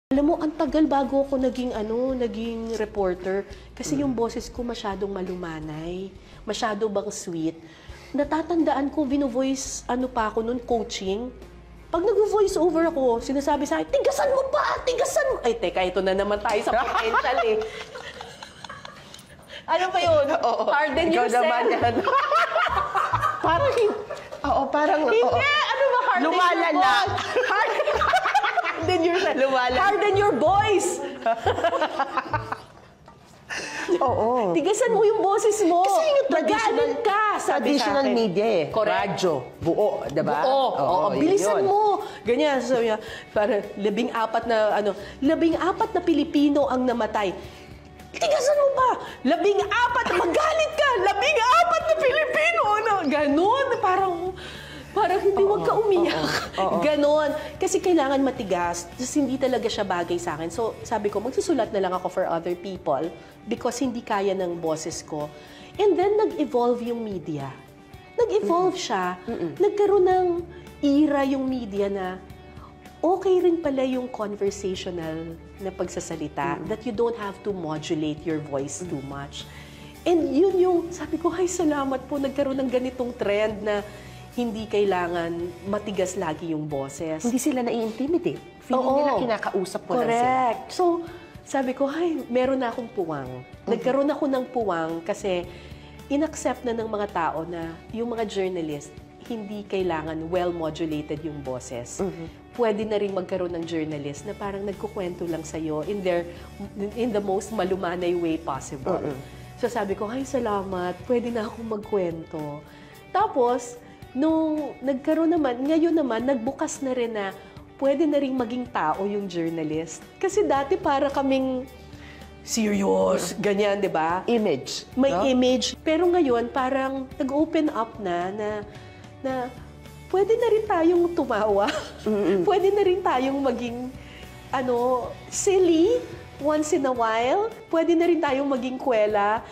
Alam mo, ang tagal bago ako naging reporter. Kasi yung boses ko masyadong malumanay, masyado bang sweet. Natatandaan ko, vino-voice, pa ako noon, coaching. Pag nag-voice over ako, sinasabi sa akin, tigasan mo pa! Tigasan mo! Ay, teka, ito na naman tayo sa potential eh. Ano ba yun? Harden yourself. Ikaw naman yan. Parang, parang, hindi! Ano ba harden lumalala. Harden yourself. Harden your voice! Oo. Tigasan mo yung boses mo. Kasi yung Nagalit ka, sabi traditional sa akin. media eh. Correct. Radyo, buo, diba? Oo, bilisan mo. Ganyan, sabi niya, parang 14 na Pilipino ang namatay. Tigasan mo pa! 14, magalit ka! 14 na Pilipino! Ganon, parang hindi, wag ka umiyak. Ganon. Kasi kailangan matigas. Just hindi talaga siya bagay sa akin. So, sabi ko, magsusulat na lang ako for other people because hindi kaya ng boses ko. And then, nag-evolve yung media. Nag-evolve siya. Nagkaroon ng era yung media na okay rin pala yung conversational na pagsasalita, that you don't have to modulate your voice too much. And yun yung, sabi ko, ay salamat po, nagkaroon ng ganitong trend na hindi kailangan matigas lagi yung boses. Hindi sila nai-intimidate. Feeling nila kinakausap ko lang sila. Correct. So, sabi ko, ay, meron na akong puwang. Nagkaroon ako ng puwang kasi inaccept na ng mga tao na yung mga journalist, hindi kailangan well-modulated yung boses. Pwede na rin magkaroon ng journalist na parang nagkukwento lang sa'yo in the most malumanay way possible. So sabi ko, ay salamat, pwede na akong magkwento. Tapos, nung nagkaroon naman, ngayon naman, nagbukas na rin na pwede na rin maging tao yung journalist. Kasi dati para kaming serious, ganyan, di ba? Image. May image. Pero ngayon, parang nag-open up na pwede na rin tayong tumawa. Pwede na rin tayong maging, silly once in a while. Pwede na rin tayong maging kwela.